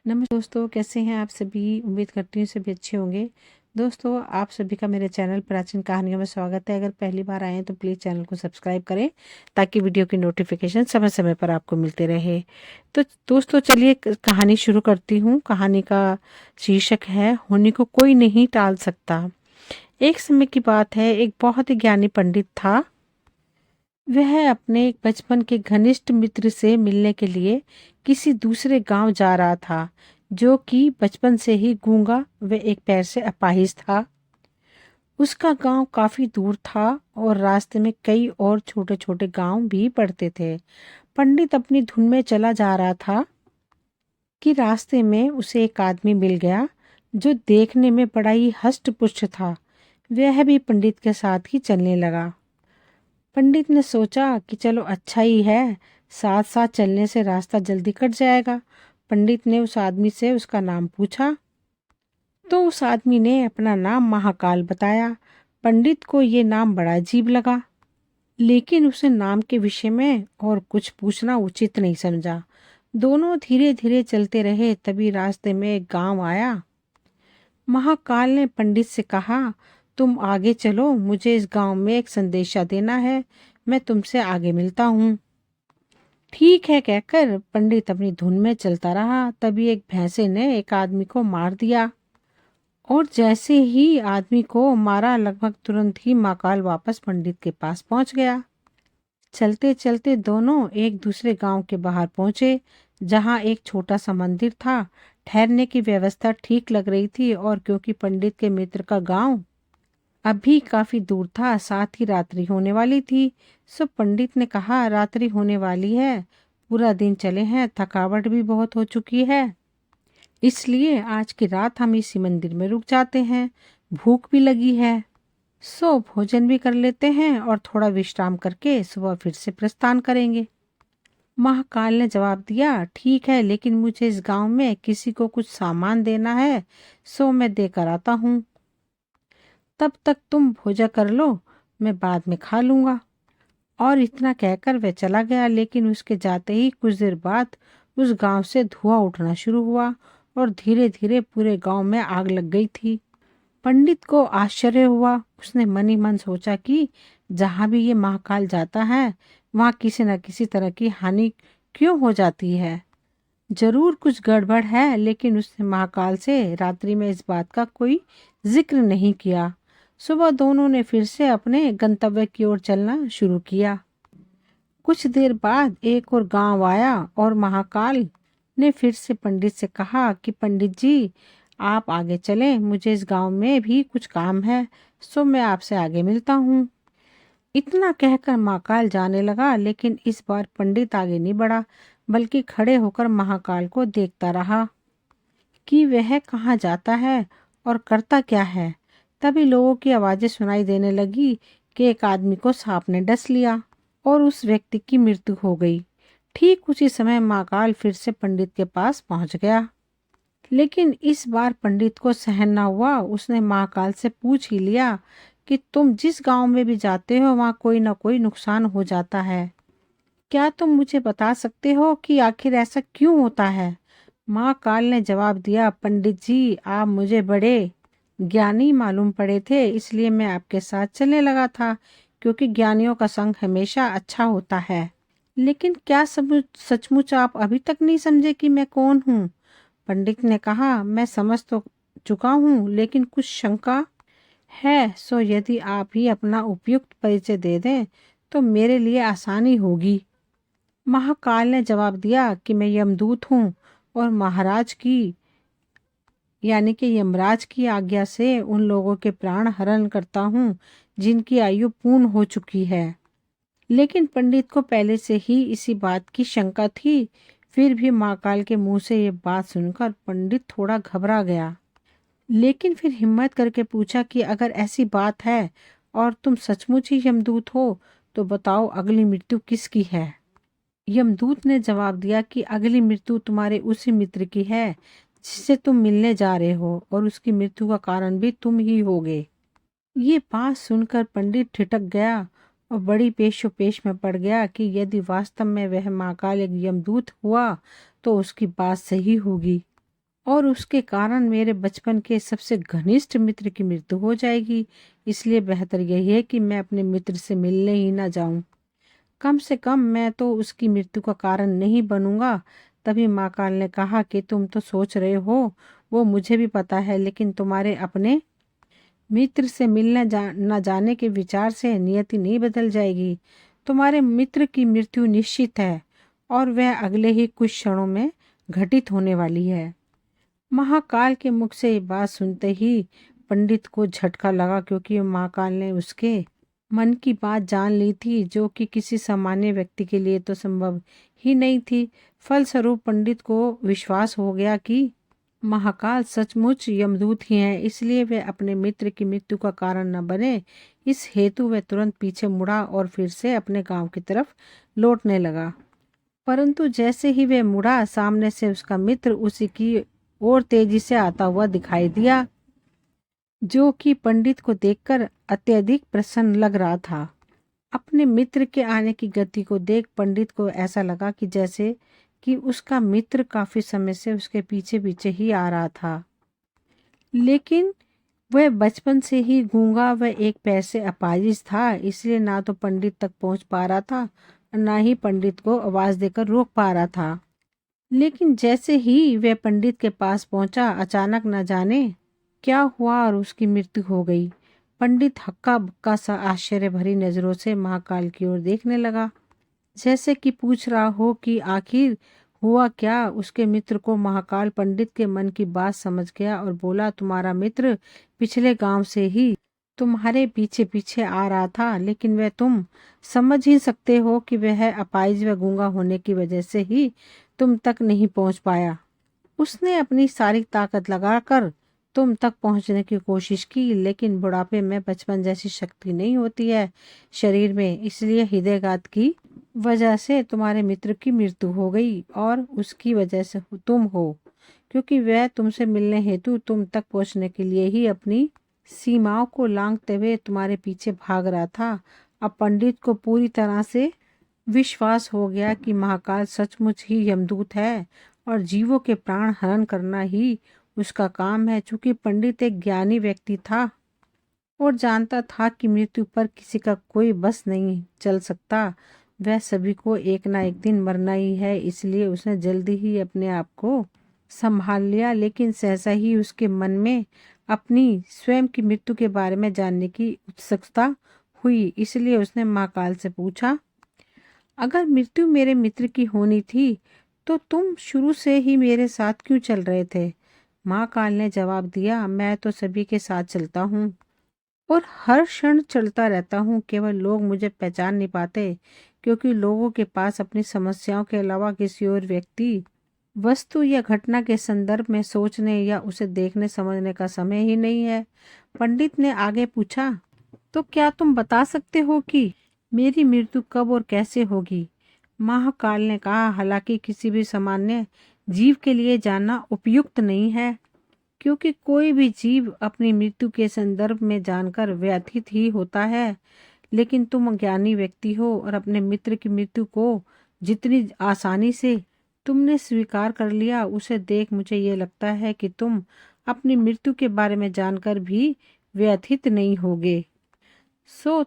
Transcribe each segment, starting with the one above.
नमस्कार दोस्तों, कैसे हैं आप सभी। उम्मीद करती हूँ सभी अच्छे होंगे। दोस्तों, आप सभी का मेरे चैनल प्राचीन कहानियों में स्वागत है। अगर पहली बार आए हैं तो प्लीज़ चैनल को सब्सक्राइब करें ताकि वीडियो की नोटिफिकेशन समय समय पर आपको मिलते रहे। तो दोस्तों, चलिए कहानी शुरू करती हूँ। कहानी का शीर्षक है होनी को कोई नहीं टाल सकता। एक समय की बात है, एक बहुत ही ज्ञानी पंडित था। वह अपने एक बचपन के घनिष्ठ मित्र से मिलने के लिए किसी दूसरे गांव जा रहा था, जो कि बचपन से ही गूंगा व एक पैर से अपाहिज था। उसका गांव काफी दूर था और रास्ते में कई और छोटे छोटे गांव भी पड़ते थे। पंडित अपनी धुन में चला जा रहा था कि रास्ते में उसे एक आदमी मिल गया, जो देखने में बड़ा ही हष्ट पुष्ट था। वह भी पंडित के साथ ही चलने लगा। पंडित ने सोचा कि चलो अच्छा ही है, साथ साथ चलने से रास्ता जल्दी कट जाएगा। पंडित ने उस आदमी से उसका नाम पूछा तो उस आदमी ने अपना नाम महाकाल बताया। पंडित को ये नाम बड़ा अजीब लगा, लेकिन उसे नाम के विषय में और कुछ पूछना उचित नहीं समझा। दोनों धीरे धीरे चलते रहे। तभी रास्ते में एक गांव आया। महाकाल ने पंडित से कहा, तुम आगे चलो, मुझे इस गांव में एक संदेशा देना है। मैं तुमसे आगे मिलता हूँ। ठीक है कहकर पंडित अपनी धुन में चलता रहा। तभी एक भैंसे ने एक आदमी को मार दिया और जैसे ही आदमी को मारा, लगभग तुरंत ही महाकाल वापस पंडित के पास पहुंच गया। चलते चलते दोनों एक दूसरे गांव के बाहर पहुंचे, जहां एक छोटा सा मंदिर था। ठहरने की व्यवस्था ठीक लग रही थी और क्योंकि पंडित के मित्र का गांव अभी काफी दूर था, साथ ही रात्रि होने वाली थी। सो पंडित ने कहा, रात्रि होने वाली है, पूरा दिन चले हैं, थकावट भी बहुत हो चुकी है, इसलिए आज की रात हम इसी मंदिर में रुक जाते हैं। भूख भी लगी है, सो भोजन भी कर लेते हैं और थोड़ा विश्राम करके सुबह फिर से प्रस्थान करेंगे। महाकाल ने जवाब दिया, ठीक है, लेकिन मुझे इस गांव में किसी को कुछ सामान देना है, सो मैं देकर आता हूँ। तब तक तुम भोजन कर लो, मैं बाद में खा लूंगा। और इतना कहकर वह चला गया। लेकिन उसके जाते ही कुछ देर बाद उस गांव से धुआं उठना शुरू हुआ और धीरे धीरे पूरे गांव में आग लग गई थी। पंडित को आश्चर्य हुआ। उसने मन ही मन सोचा कि जहां भी ये महाकाल जाता है, वहां किसी न किसी तरह की हानि क्यों हो जाती है। जरूर कुछ गड़बड़ है। लेकिन उसने महाकाल से रात्रि में इस बात का कोई जिक्र नहीं किया। सुबह दोनों ने फिर से अपने गंतव्य की ओर चलना शुरू किया। कुछ देर बाद एक और गांव आया और महाकाल ने फिर से पंडित से कहा कि पंडित जी, आप आगे चलें, मुझे इस गांव में भी कुछ काम है, सो मैं आपसे आगे मिलता हूँ। इतना कहकर महाकाल जाने लगा। लेकिन इस बार पंडित आगे नहीं बढ़ा, बल्कि खड़े होकर महाकाल को देखता रहा कि वह कहाँ जाता है और करता क्या है। तभी लोगों की आवाजें सुनाई देने लगी कि एक आदमी को सांप ने डस लिया और उस व्यक्ति की मृत्यु हो गई। ठीक उसी समय महाकाल फिर से पंडित के पास पहुंच गया। लेकिन इस बार पंडित को सहन न हुआ। उसने महाकाल से पूछ ही लिया कि तुम जिस गांव में भी जाते हो, वहां कोई न कोई नुकसान हो जाता है। क्या तुम मुझे बता सकते हो कि आखिर ऐसा क्यों होता है। महाकाल ने जवाब दिया, पंडित जी, आप मुझे बड़े ज्ञानी मालूम पड़े थे, इसलिए मैं आपके साथ चलने लगा था, क्योंकि ज्ञानियों का संग हमेशा अच्छा होता है। लेकिन क्या सचमुच आप अभी तक नहीं समझे कि मैं कौन हूँ। पंडित ने कहा, मैं समझ तो चुका हूँ, लेकिन कुछ शंका है। सो यदि आप ही अपना उपयुक्त परिचय दे दें तो मेरे लिए आसानी होगी। महाकाल ने जवाब दिया कि मैं यमदूत हूँ और महाराज की यानी कि यमराज की आज्ञा से उन लोगों के प्राण हरण करता हूँ जिनकी आयु पूर्ण हो चुकी है। लेकिन पंडित को पहले से ही इसी बात की शंका थी। फिर भी महाकाल के मुंह से ये बात सुनकर पंडित थोड़ा घबरा गया। लेकिन फिर हिम्मत करके पूछा कि अगर ऐसी बात है और तुम सचमुच ही यमदूत हो, तो बताओ अगली मृत्यु किसकी है। यमदूत ने जवाब दिया कि अगली मृत्यु तुम्हारे उसी मित्र की है जिससे तुम मिलने जा रहे हो, और उसकी मृत्यु का कारण भी तुम ही होगे। ये बात सुनकर पंडित ठिठक गया और बड़ी पेशोपेश में पड़ गया कि यदि वास्तव में वह महाकाल एक यमदूत हुआ तो उसकी बात सही होगी। और उसके कारण मेरे बचपन के सबसे घनिष्ठ मित्र की मृत्यु हो जाएगी। इसलिए बेहतर यही है कि मैं अपने मित्र से मिलने ही ना जाऊं। कम से कम मैं तो उसकी मृत्यु का कारण नहीं बनूंगा। तभी माँ काल ने कहा कि तुम तो सोच रहे हो, वो मुझे भी पता है, लेकिन तुम्हारे अपने मित्र से मिलने न जाने के विचार से नियति नहीं बदल जाएगी। तुम्हारे मित्र की मृत्यु निश्चित है और वह अगले ही कुछ क्षणों में घटित होने वाली है। महाकाल के मुख से ये बात सुनते ही पंडित को झटका लगा, क्योंकि महाकाल ने उसके मन की बात जान ली थी, जो कि किसी सामान्य व्यक्ति के लिए तो संभव ही नहीं थी। फलस्वरूप पंडित को विश्वास हो गया कि महाकाल सचमुच यमदूत ही हैं, इसलिए वे अपने मित्र की मृत्यु का कारण न बने। इस हेतु वह तुरंत पीछे मुड़ा और फिर से अपने गांव की तरफ लौटने लगा। परंतु जैसे ही वह मुड़ा, सामने से उसका मित्र उसी की ओर तेजी से आता हुआ दिखाई दिया, जो कि पंडित को देखकर अत्यधिक प्रसन्न लग रहा था। अपने मित्र के आने की गति को देख पंडित को ऐसा लगा कि जैसे कि उसका मित्र काफी समय से उसके पीछे पीछे ही आ रहा था। लेकिन वह बचपन से ही गूंगा व एक पैर से अपाहिज था, इसलिए ना तो पंडित तक पहुंच पा रहा था और ना ही पंडित को आवाज देकर रोक पा रहा था। लेकिन जैसे ही वह पंडित के पास पहुंचा, अचानक न जाने क्या हुआ और उसकी मृत्यु हो गई। पंडित हक्का बक्का सा आश्चर्य भरी नजरों से महाकाल की ओर देखने लगा, जैसे कि पूछ रहा हो कि आखिर हुआ क्या। उसके मित्र को महाकाल पंडित के मन की बात समझ गया और बोला, तुम्हारा मित्र पिछले गांव से ही तुम्हारे पीछे पीछे आ रहा था, लेकिन वह तुम समझ ही सकते हो कि वह अपाहिज व गूंगा होने की वजह से ही तुम तक नहीं पहुंच पाया। उसने अपनी सारी ताकत लगाकर तुम तक पहुंचने की कोशिश की, लेकिन बुढ़ापे में बचपन जैसी शक्ति नहीं होती है शरीर में, इसलिए हृदयघात की वजह से तुम्हारे मित्र की मृत्यु हो गई और उसकी वजह से तुम हो, क्योंकि वह तुमसे मिलने हेतु तुम तक पहुंचने के लिए ही अपनी सीमाओं को लांघते हुए तुम्हारे पीछे भाग रहा था। अब पंडित को पूरी तरह से विश्वास हो गया कि महाकाल सचमुच ही यमदूत है और जीवों के प्राण हरण करना ही उसका काम है। चूंकि पंडित एक ज्ञानी व्यक्ति था और जानता था कि मृत्यु पर किसी का कोई बस नहीं चल सकता, वह सभी को एक ना एक दिन मरना ही है, इसलिए उसने जल्दी ही अपने आप को संभाल लिया। लेकिन सहसा ही उसके मन में अपनी स्वयं की मृत्यु के बारे में जानने की उत्सुकता हुई, इसलिए उसने महाकाल से पूछा, अगर मृत्यु मेरे मित्र की होनी थी तो तुम शुरू से ही मेरे साथ क्यों चल रहे थे। महाकाल ने जवाब दिया, मैं तो सभी के साथ चलता हूँ और हर क्षण चलता रहता हूँ, केवल लोग मुझे पहचान नहीं पाते, क्योंकि लोगों के पास अपनी समस्याओं के अलावा किसी और व्यक्ति, वस्तु या घटना के संदर्भ में सोचने या उसे देखने समझने का समय ही नहीं है। पंडित ने आगे पूछा, तो क्या तुम बता सकते हो कि मेरी मृत्यु कब और कैसे होगी। महाकाल ने कहा, हालांकि किसी भी सामान्य जीव के लिए जानना उपयुक्त नहीं है, क्योंकि कोई भी जीव अपनी मृत्यु के संदर्भ में जानकर व्यथित ही होता है, लेकिन तुम ज्ञानी व्यक्ति हो और अपने मित्र की मृत्यु को जितनी आसानी से तुमने स्वीकार कर लिया, उसे देख मुझे ये लगता है कि तुम अपनी मृत्यु के बारे में जानकर भी व्यथित नहीं होगे।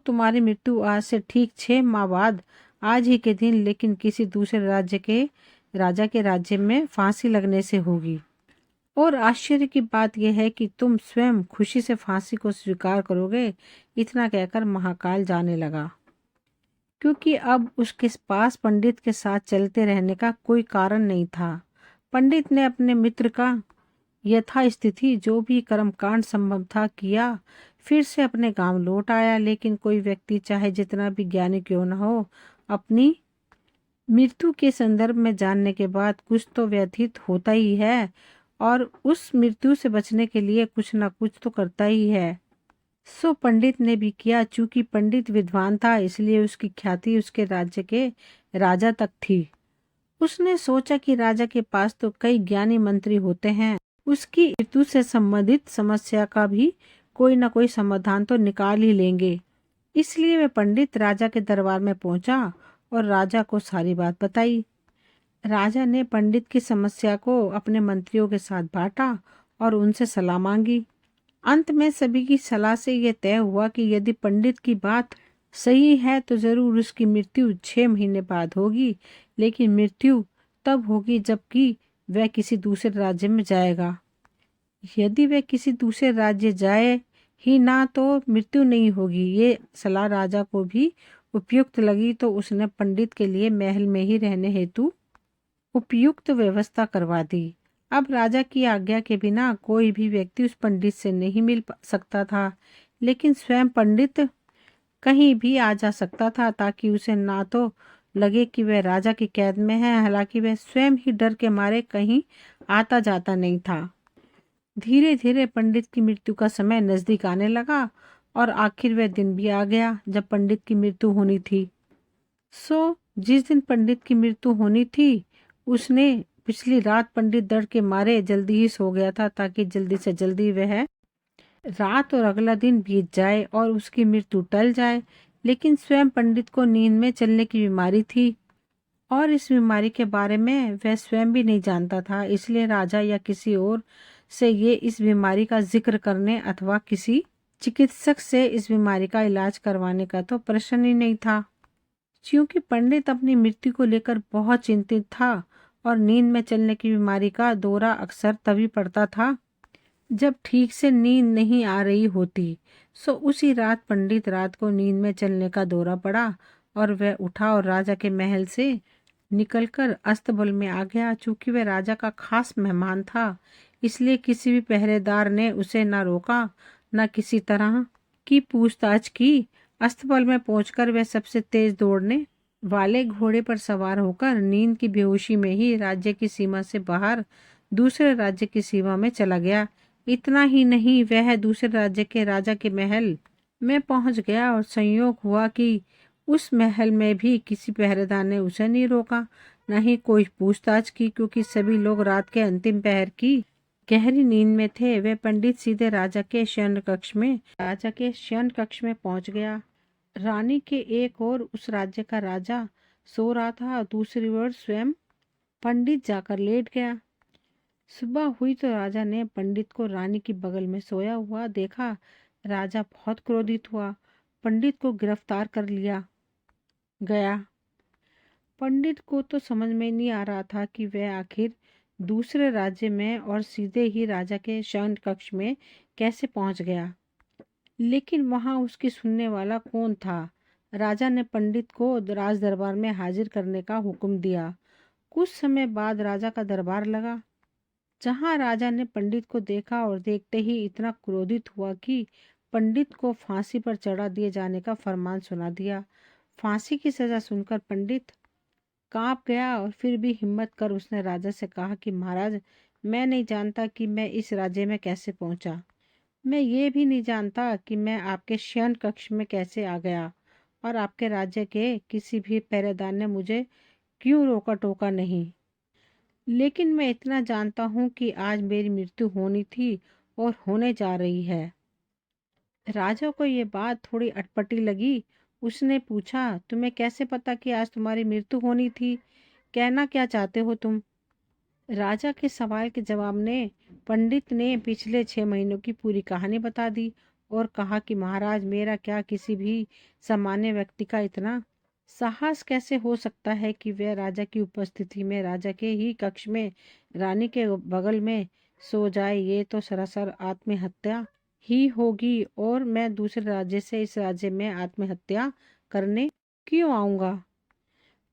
तुम्हारी मृत्यु आज से ठीक 6 माह बाद आज ही के दिन, लेकिन किसी दूसरे राज्य के राजा के राज्य में फांसी लगने से होगी। और आश्चर्य की बात यह है कि तुम स्वयं खुशी से फांसी को स्वीकार करोगे। इतना कहकर महाकाल जाने लगा, क्योंकि अब उसके पास पंडित के साथ चलते रहने का कोई कारण नहीं था। पंडित ने अपने मित्र का यथास्थिति जो भी कर्मकांड संभव था किया, फिर से अपने गांव लौट आया। लेकिन कोई व्यक्ति चाहे जितना भी ज्ञानी क्यों न हो, अपनी मृत्यु के संदर्भ में जानने के बाद कुछ तो व्यथित होता ही है और उस मृत्यु से बचने के लिए कुछ न कुछ तो करता ही है। पंडित ने भी किया। चूंकि पंडित विद्वान था, इसलिए उसकी ख्याति उसके राज्य के राजा तक थी। उसने सोचा कि राजा के पास तो कई ज्ञानी मंत्री होते हैं, उसकी मृत्यु से संबंधित समस्या का भी कोई न कोई समाधान तो निकाल ही लेंगे। इसलिए वह पंडित राजा के दरबार में पहुंचा और राजा को सारी बात बताई। राजा ने पंडित की समस्या को अपने मंत्रियों के साथ बांटा और उनसे सलाह मांगी। अंत में सभी की सलाह से यह तय हुआ कि यदि पंडित की बात सही है तो जरूर उसकी मृत्यु 6 महीने बाद होगी, लेकिन मृत्यु तब होगी जबकि वह किसी दूसरे राज्य में जाएगा। यदि वह किसी दूसरे राज्य जाए ही ना तो मृत्यु नहीं होगी। ये सलाह राजा को भी उपयुक्त लगी, तो उसने पंडित के लिए महल में ही रहने हेतु उपयुक्त व्यवस्था करवा दी। अब राजा की आज्ञा के बिना कोई भी व्यक्ति उस पंडित से नहीं मिल सकता था, लेकिन स्वयं पंडित कहीं भी आ जा सकता था, ताकि उसे ना तो लगे कि वह राजा की कैद में है, हालांकि वह स्वयं ही डर के मारे कहीं आता जाता नहीं था। धीरे धीरे पंडित की मृत्यु का समय नजदीक आने लगा और आखिर वह दिन भी आ गया जब पंडित की मृत्यु होनी थी। जिस दिन पंडित की मृत्यु होनी थी, उसने पिछली रात पंडित डर के मारे जल्दी ही सो गया था, ताकि जल्दी से जल्दी वह रात और अगला दिन बीत जाए और उसकी मृत्यु टल जाए। लेकिन स्वयं पंडित को नींद में चलने की बीमारी थी और इस बीमारी के बारे में वह स्वयं भी नहीं जानता था, इसलिए राजा या किसी और से ये इस बीमारी का जिक्र करने अथवा किसी चिकित्सक से इस बीमारी का इलाज करवाने का तो प्रश्न ही नहीं था। क्योंकि पंडित अपनी मृत्यु को लेकर बहुत चिंतित था और नींद में चलने की बीमारी का दौरा अक्सर तभी पड़ता था जब ठीक से नींद नहीं आ रही होती। उसी रात पंडित रात को नींद में चलने का दौरा पड़ा और वह उठा और राजा के महल से निकलकर अस्तबल में आ गया। चूंकि वह राजा का खास मेहमान था, इसलिए किसी भी पहरेदार ने उसे न रोका न किसी तरह की पूछताछ की। अस्तबल में पहुंचकर वह सबसे तेज दौड़ने वाले घोड़े पर सवार होकर नींद की बेहोशी में ही राज्य की सीमा से बाहर दूसरे राज्य की सीमा में चला गया। इतना ही नहीं, वह दूसरे राज्य के राजा के महल में पहुंच गया और संयोग हुआ कि उस महल में भी किसी पहरेदार ने उसे नहीं रोका, न ही कोई पूछताछ की, क्योंकि सभी लोग रात के अंतिम पहर की गहरी नींद में थे। वह पंडित सीधे राजा के शयन कक्ष में पहुंच गया। रानी के एक ओर उस राज्य का राजा सो रहा था और दूसरी ओर स्वयं पंडित जाकर लेट गया। सुबह हुई तो राजा ने पंडित को रानी की बगल में सोया हुआ देखा। राजा बहुत क्रोधित हुआ, पंडित को गिरफ्तार कर लिया गया। पंडित को तो समझ में नहीं आ रहा था कि वह आखिर दूसरे राज्य में और सीधे ही राजा के शयन कक्ष में कैसे पहुंच गया। लेकिन वहां उसकी सुनने वाला कौन था। राजा ने पंडित को राज दरबार में हाजिर करने का हुक्म दिया। कुछ समय बाद राजा का दरबार लगा, जहां राजा ने पंडित को देखा और देखते ही इतना क्रोधित हुआ कि पंडित को फांसी पर चढ़ा दिए जाने का फरमान सुना दिया। फांसी की सजा सुनकर पंडित कांप गया और फिर भी हिम्मत कर उसने राजा से कहा कि महाराज, मैं नहीं जानता कि मैं इस राज्य में कैसे पहुंचा। मैं ये भी नहीं जानता कि मैं आपके शयन कक्ष में कैसे आ गया और आपके राज्य के किसी भी पहरेदार ने मुझे क्यों रोका टोका नहीं। लेकिन मैं इतना जानता हूँ कि आज मेरी मृत्यु होनी थी और होने जा रही है। राजा को ये बात थोड़ी अटपटी लगी। उसने पूछा, तुम्हें कैसे पता कि आज तुम्हारी मृत्यु होनी थी? कहना क्या चाहते हो तुम? राजा के सवाल के जवाब में पंडित ने पिछले 6 महीनों की पूरी कहानी बता दी और कहा कि महाराज, मेरा क्या किसी भी सामान्य व्यक्ति का इतना साहस कैसे हो सकता है कि वह राजा की उपस्थिति में राजा के ही कक्ष में रानी के बगल में सो जाए। ये तो सरासर आत्महत्या ही होगी और मैं दूसरे राज्य से इस राज्य में आत्महत्या करने क्यों आऊंगा।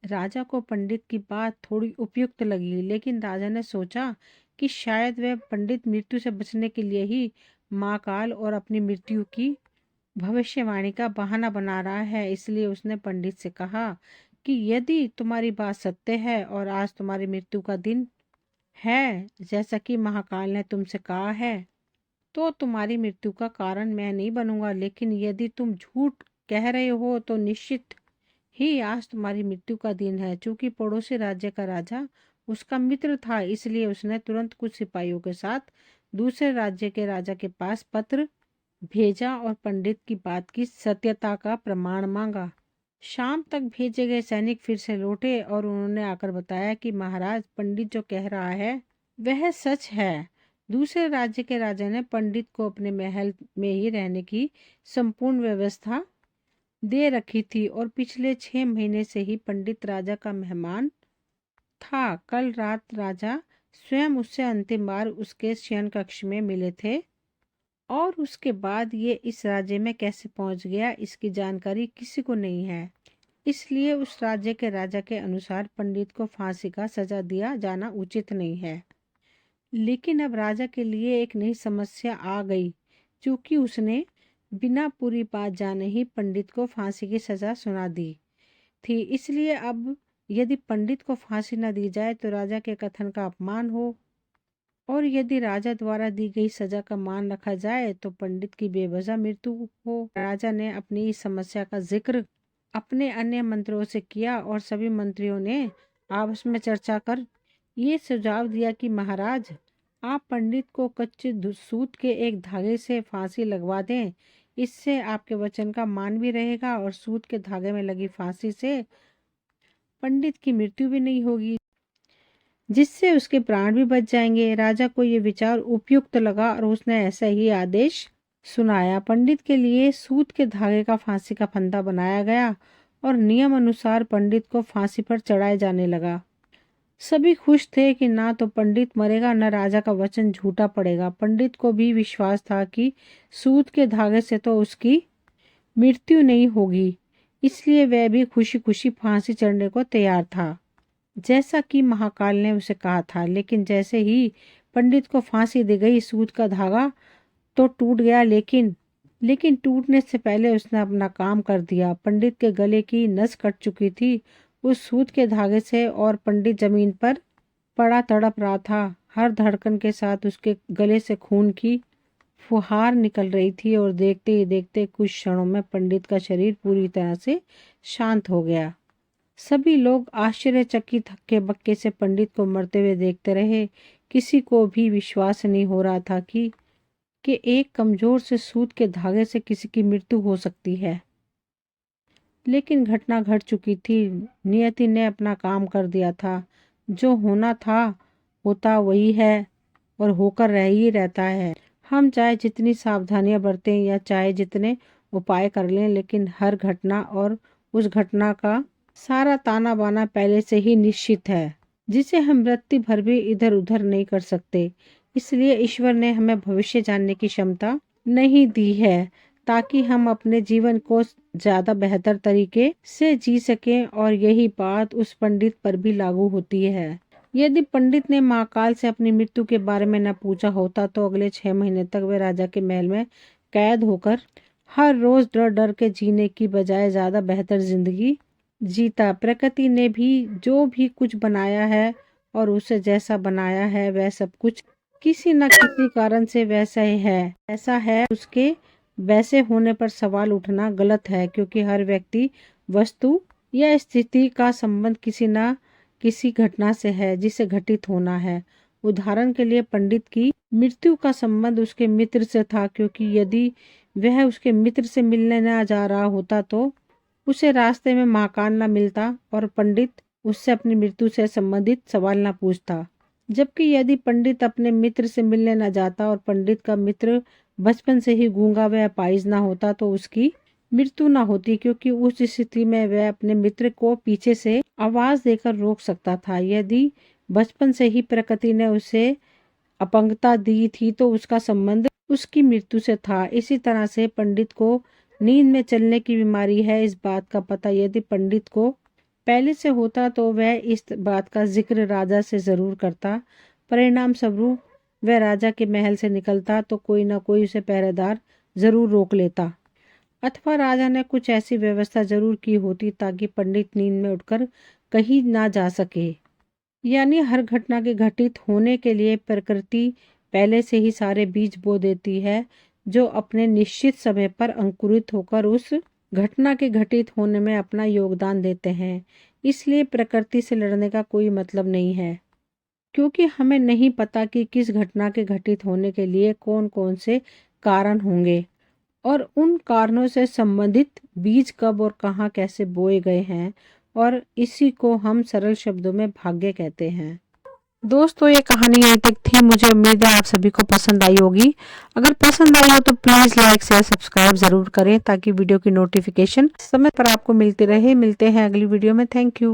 राजा को पंडित की बात थोड़ी उपयुक्त लगी, लेकिन राजा ने सोचा कि शायद वह पंडित मृत्यु से बचने के लिए ही महाकाल और अपनी मृत्यु की भविष्यवाणी का बहाना बना रहा है। इसलिए उसने पंडित से कहा कि यदि तुम्हारी बात सत्य है और आज तुम्हारी मृत्यु का दिन है, जैसा कि महाकाल ने तुमसे कहा है, तो तुम्हारी मृत्यु का कारण मैं नहीं बनूंगा। लेकिन यदि तुम झूठ कह रहे हो तो निश्चित ही आज तुम्हारी मृत्यु का दिन है। चूंकि पड़ोसी राज्य का राजा उसका मित्र था, इसलिए उसने तुरंत कुछ सिपाहियों के साथ दूसरे राज्य के राजा के पास पत्र भेजा और पंडित की बात की सत्यता का प्रमाण मांगा। शाम तक भेजे गए सैनिक फिर से लौटे और उन्होंने आकर बताया कि महाराज, पंडित जो कह रहा है वह सच है। दूसरे राज्य के राजा ने पंडित को अपने महल में ही रहने की संपूर्ण व्यवस्था दे रखी थी और पिछले 6 महीने से ही पंडित राजा का मेहमान था। कल रात राजा स्वयं उससे अंतिम बार उसके शयन कक्ष में मिले थे और उसके बाद ये इस राज्य में कैसे पहुंच गया इसकी जानकारी किसी को नहीं है। इसलिए उस राज्य के राजा के अनुसार पंडित को फांसी का सजा दिया जाना उचित नहीं है। लेकिन अब राजा के लिए एक नई समस्या आ गई, क्योंकि उसने बिना पूरी बात जाने ही पंडित को फांसी की सजा सुना दी थी। इसलिए अब यदि पंडित को फांसी न दी जाए तो राजा के कथन का अपमान हो, और यदि राजा द्वारा दी गई सजा का मान रखा जाए तो पंडित की बेवजह मृत्यु हो। राजा ने अपनी इस समस्या का जिक्र अपने अन्य मंत्रियों से किया और सभी मंत्रियों ने आपस में चर्चा कर ये सुझाव दिया कि महाराज, आप पंडित को कच्चे सूत के एक धागे से फांसी लगवा दें। इससे आपके वचन का मान भी रहेगा और सूत के धागे में लगी फांसी से पंडित की मृत्यु भी नहीं होगी, जिससे उसके प्राण भी बच जाएंगे। राजा को ये विचार उपयुक्त लगा और उसने ऐसा ही आदेश सुनाया। पंडित के लिए सूत के धागे का फांसी का फंदा बनाया गया और नियम अनुसार पंडित को फांसी पर चढ़ाया जाने लगा। सभी खुश थे कि ना तो पंडित मरेगा न राजा का वचन झूठा पड़ेगा। पंडित को भी विश्वास था कि सूत के धागे से तो उसकी मृत्यु नहीं होगी, इसलिए वह भी खुशी खुशी फांसी चढ़ने को तैयार था, जैसा कि महाकाल ने उसे कहा था। लेकिन जैसे ही पंडित को फांसी दी गई, सूत का धागा तो टूट गया, लेकिन टूटने से पहले उसने अपना काम कर दिया। पंडित के गले की नस कट चुकी थी उस सूत के धागे से और पंडित जमीन पर पड़ा तड़प रहा था। हर धड़कन के साथ उसके गले से खून की फुहार निकल रही थी और देखते ही देखते कुछ क्षणों में पंडित का शरीर पूरी तरह से शांत हो गया। सभी लोग आश्चर्यचकित हक्के बक्के से पंडित को मरते हुए देखते रहे। किसी को भी विश्वास नहीं हो रहा था कि एक कमजोर से सूत के धागे से किसी की मृत्यु हो सकती है। लेकिन घटना घट चुकी थी। नियति ने अपना काम कर दिया था। जो होना था होता वही है और होकर रह ही रहता है। हम चाहे जितनी सावधानियां बरतें या चाहे जितने उपाय कर लें, लेकिन हर घटना और उस घटना का सारा ताना बाना पहले से ही निश्चित है, जिसे हम मृत्यु भर भी इधर उधर नहीं कर सकते। इसलिए ईश्वर ने हमें भविष्य जानने की क्षमता नहीं दी है, ताकि हम अपने जीवन को ज्यादा बेहतर तरीके से जी सकें। और यही बात उस पंडित पर भी लागू होती है। यदि पंडित ने महाकाल से अपनी मृत्यु के बारे में न पूछा होता तो अगले 6 महीने तक वे राजा के महल में कैद होकर हर रोज डर डर के जीने की बजाय ज्यादा बेहतर जिंदगी जीता। प्रकृति ने भी जो भी कुछ बनाया है और उसे जैसा बनाया है वह सब कुछ किसी न किसी कारण से वैसा ही है। ऐसा है, उसके वैसे होने पर सवाल उठना गलत है, क्योंकि हर व्यक्ति, वस्तु या स्थिति का संबंध किसी न किसी घटना से है जिसे घटित होना है। उदाहरण के लिए पंडित की मृत्यु का संबंध उसके मित्र से था, क्योंकि यदि वह उसके मित्र से मिलने न जा रहा होता तो उसे रास्ते में महाकाल न मिलता और पंडित उससे अपनी मृत्यु से संबंधित सवाल न पूछता। जबकि यदि पंडित अपने मित्र से मिलने न जाता और पंडित का मित्र बचपन से ही गूंगा व अपाहिज न होता तो उसकी मृत्यु न होती, क्योंकि उस स्थिति में वह अपने मित्र को पीछे से आवाज देकर रोक सकता था। यदि बचपन से ही प्रकृति ने उसे अपंगता दी थी तो उसका संबंध उसकी मृत्यु से था। इसी तरह से पंडित को नींद में चलने की बीमारी है, इस बात का पता यदि पंडित को पहले से होता तो वह इस बात का जिक्र राजा से जरूर करता। परिणाम स्वरूप वह राजा के महल से निकलता तो कोई न कोई उसे पहरेदार जरूर रोक लेता, अथवा राजा ने कुछ ऐसी व्यवस्था जरूर की होती ताकि पंडित नींद में उठकर कहीं ना जा सके। यानी हर घटना के घटित होने के लिए प्रकृति पहले से ही सारे बीज बो देती है, जो अपने निश्चित समय पर अंकुरित होकर उस घटना के घटित होने में अपना योगदान देते हैं। इसलिए प्रकृति से लड़ने का कोई मतलब नहीं है, क्योंकि हमें नहीं पता कि किस घटना के घटित होने के लिए कौन कौन से कारण होंगे और उन कारणों से संबंधित बीज कब और कहाँ कैसे बोए गए हैं, और इसी को हम सरल शब्दों में भाग्य कहते हैं। दोस्तों ये कहानी यहीं तक थी। मुझे उम्मीद है आप सभी को पसंद आई होगी। अगर पसंद आई हो तो प्लीज़ लाइक शेयर सब्सक्राइब ज़रूर करें ताकि वीडियो की नोटिफिकेशन समय पर आपको मिलती रहे। मिलते हैं अगली वीडियो में। Thank you.